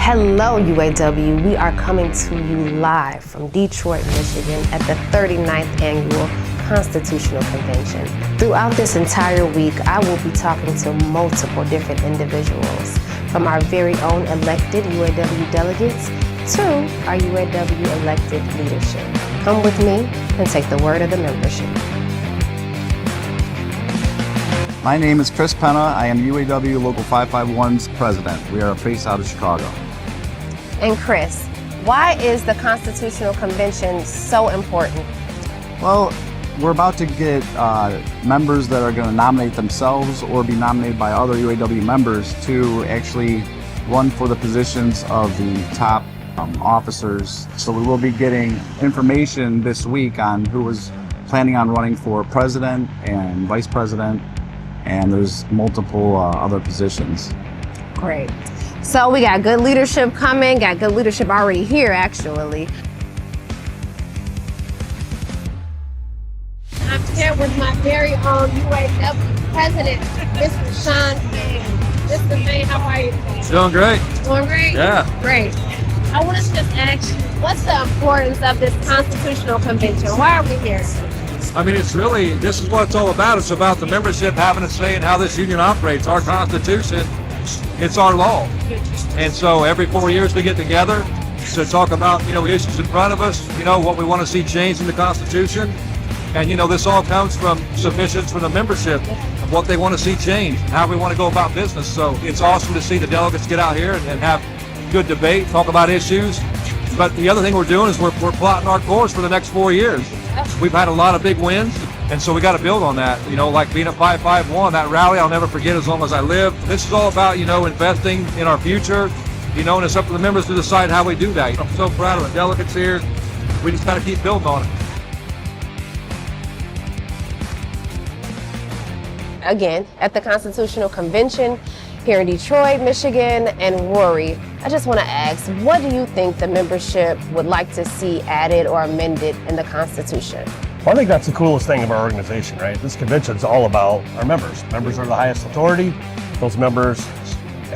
Hello UAW, we are coming to you live from Detroit, Michigan at the 39th Annual Constitutional Convention. Throughout this entire week, I will be talking to multiple different individuals, from our very own elected UAW delegates to our UAW elected leadership. Come with me and take the word of the membership. My name is Chris Penna. I am UAW Local 551's president. We are based out of Chicago. And Chris, why is the Constitutional Convention so important? Well, we're about to get members that are going to nominate themselves or be nominated by other UAW members to actually run for the positions of the top officers. So we will be getting information this week on who is planning on running for president and vice president, and there's multiple other positions. Great. So we got good leadership coming, got good leadership already here, actually. I'm here with my very own UAW president, Mr. Sean May. Mr. May, how are you? Doing great. Doing great? Yeah. Great. I want to just ask you, what's the importance of this Constitutional Convention? Why are we here? I mean, this is what it's all about. It's about the membership having a say in how this union operates. Our Constitution, it's our law. And so every 4 years we get together to talk about, issues in front of us, what we want to see changed in the Constitution. And, this all comes from submissions from the membership of what they want to see changed, how we want to go about business. So it's awesome to see the delegates get out here and have good debate, talk about issues. But the other thing we're doing is we're plotting our course for the next 4 years. We've had a lot of big wins, and so we got to build on that. Like being at 551, that rally I'll never forget as long as I live. This is all about, investing in our future, and it's up to the members to decide how we do that. I'm so proud of the delegates here. We just got to keep building on it. Again, at the Constitutional Convention here in Detroit, Michigan, and Rory, I just want to ask, what do you think the membership would like to see added or amended in the Constitution? Well, I think that's the coolest thing of our organization, right? This convention is all about our members. Members are the highest authority. Those members,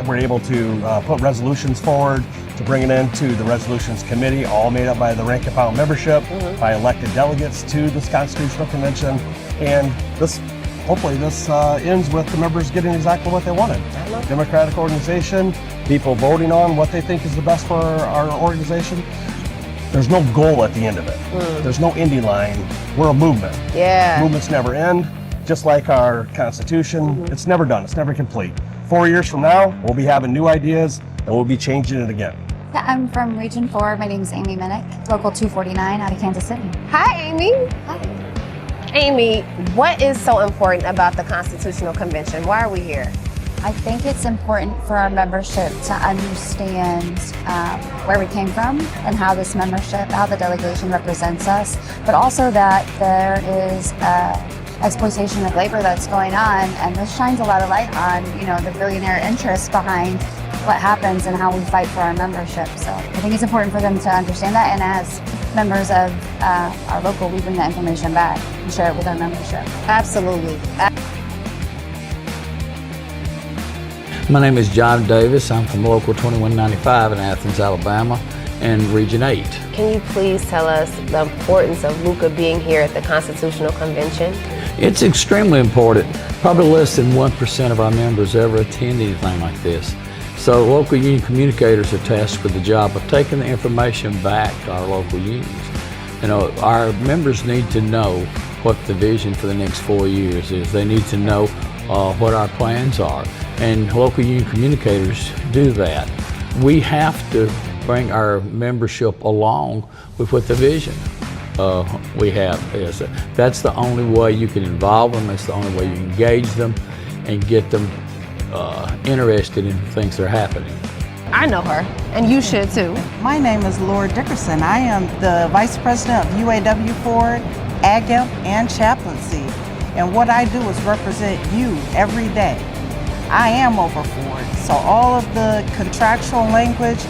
we're able to put resolutions forward, to bring it into the resolutions committee, all made up by the rank and file membership, by elected delegates to this Constitutional Convention. And hopefully this ends with the members getting exactly what they wanted. Democratic organization, people voting on what they think is the best for our organization. There's no goal at the end of it. There's no ending line. We're a movement. Yeah. Movements never end. Just like our Constitution, it's never done. It's never complete. 4 years from now, we'll be having new ideas and we'll be changing it again. Yeah, I'm from Region 4. My name is Amy Minnick, Local 249 out of Kansas City. Hi, Amy. Hi. Amy, what is so important about the Constitutional Convention? Why are we here? I think it's important for our membership to understand where we came from and how this membership, how the delegation represents us, but also that there is exploitation of labor that's going on, and this shines a lot of light on, the billionaire interests behind what happens and how we fight for our membership. So I think it's important for them to understand that, and as members of our local, we bring that information back and share it with our membership. Absolutely. My name is John Davis. I'm from Local 2195 in Athens, Alabama, and Region 8. Can you please tell us the importance of LUCA being here at the Constitutional Convention? It's extremely important. Probably less than 1% of our members ever attend anything like this. So local union communicators are tasked with the job of taking the information back to our local unions. Our members need to know what the vision for the next 4 years is. They need to know what our plans are. And local union communicators do that. We have to bring our membership along with what the vision we have is. That's the only way you can involve them. That's the only way you engage them and get them interested in things that are happening. I know her, and you should too. My name is Laura Dickerson. I am the Vice President of UAW Ford, AGIMP, and Chaplaincy. And what I do is represent you every day. I am over Ford, so all of the contractual language,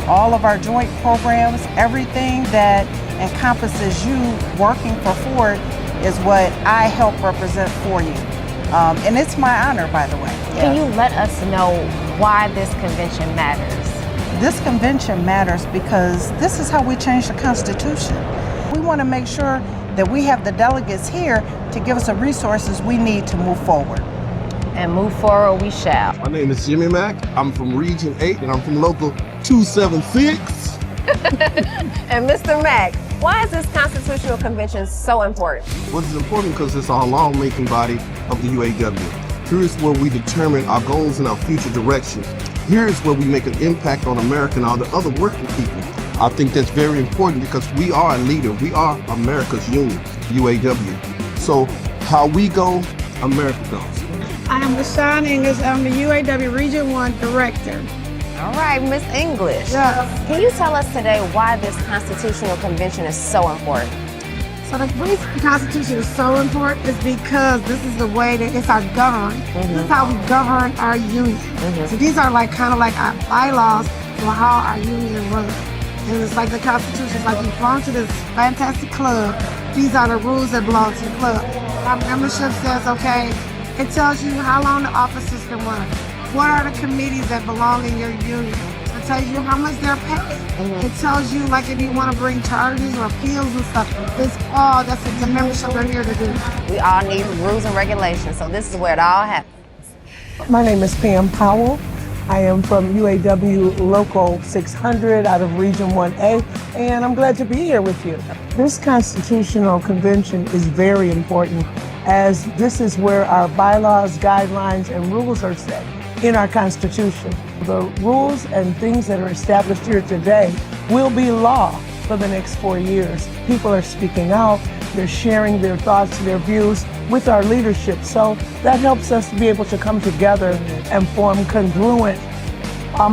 all of our joint programs, everything that encompasses you working for Ford is what I help represent for you. And it's my honor, by the way. Can you let us know why this convention matters? This convention matters because this is how we change the Constitution. We want to make sure that we have the delegates here to give us the resources we need to move forward. And move forward we shall. My name is Jimmy Mack. I'm from Region 8 and I'm from Local 276. And Mr. Mack, why is this Constitutional Convention so important? Well, it's important because it's our lawmaking body of the UAW. Here is where we determine our goals and our future direction. Here is where we make an impact on America and all the other working people. I think that's very important because we are a leader. We are America's union, UAW. So how we go, America goes. I am LaShawn English. I'm the UAW Region 1 Director. All right, Miss English. Yes. Can you tell us today why this Constitutional Convention is so important? So the reason the Constitution is so important is because this is the way that it's our government. This is how we govern our union. So these are kind of like our bylaws for how our union runs. And it's like the Constitution. It's like you belong to this fantastic club. These are the rules that belong to the club. Our membership says, okay, it tells you how long the officers can run. What are the committees that belong in your union? It tells you how much they're paid. It tells you if you want to bring charges or appeals and stuff. It's all that's what the membership are here to do. We all need rules and regulations, so this is where it all happens. My name is Pam Powell. I am from UAW Local 600 out of Region 1A, and I'm glad to be here with you. This Constitutional Convention is very important as this is where our bylaws, guidelines, and rules are set in our Constitution. The rules and things that are established here today will be law for the next 4 years. People are speaking out, they're sharing their thoughts, their views with our leadership. So that helps us to be able to come together and form congruent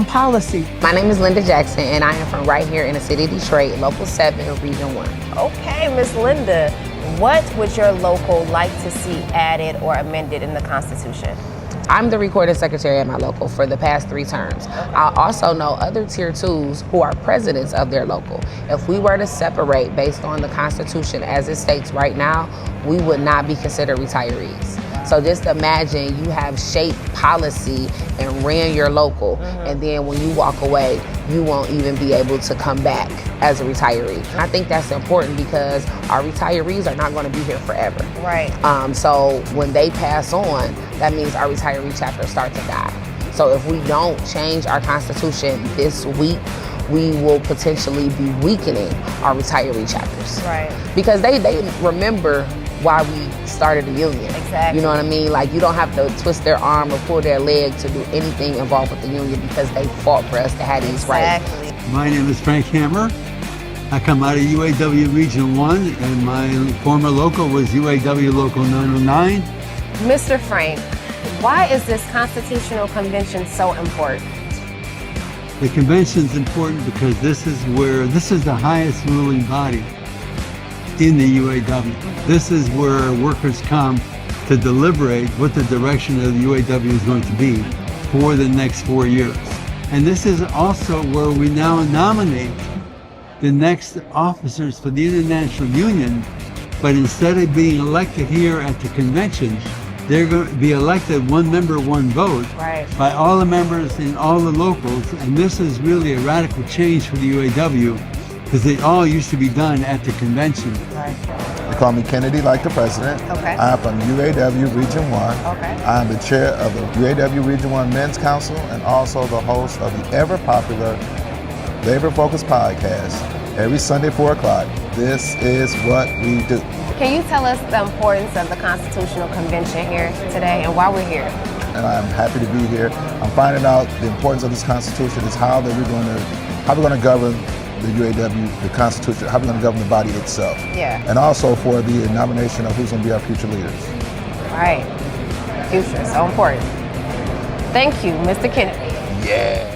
policy. My name is Linda Jackson and I am from right here in the city of Detroit, Local 7, Region 1. Okay, Miss Linda, what would your local like to see added or amended in the Constitution? I'm the recording secretary at my local for the past 3 terms. I also know other tier 2s who are presidents of their local. If we were to separate based on the Constitution as it states right now, we would not be considered retirees. So just imagine you have shaped policy and ran your local, and then when you walk away, you won't even be able to come back as a retiree. I think that's important because our retirees are not going to be here forever. Right. So when they pass on, that means our retiree chapters start to die. So if we don't change our Constitution this week, we will potentially be weakening our retiree chapters. Right. Because they remember why we started the union. Exactly. You know what I mean? Like, you don't have to twist their arm or pull their leg to do anything involved with the union because they fought for us to have these rights. My name is Frank Hammer. I come out of UAW Region 1 and my former local was UAW Local 909. Mr. Frank, why is this Constitutional Convention so important? The convention is important because this is the highest ruling body in the UAW. This is where workers come to deliberate what the direction of the UAW is going to be for the next 4 years. And this is also where we now nominate the next officers for the International Union, but instead of being elected here at the convention, they're going to be elected one member, one vote by all the members in all the locals. And this is really a radical change for the UAW because they all used to be done at the convention. They call me Kennedy like the president. Okay. I'm from UAW Region 1. Okay. I'm the chair of the UAW Region 1 Men's Council and also the host of the ever popular Labor Focused podcast every Sunday 4 o'clock. This is what we do. Can you tell us the importance of the Constitutional Convention here today and why we're here? And I'm happy to be here. I'm finding out the importance of this Constitution is how we're going to govern the UAW, the Constitution, how we're going to govern the body itself. Yeah. And also for the nomination of who's going to be our future leaders. Right. Future, so important. Thank you, Mr. Kennedy. Yeah.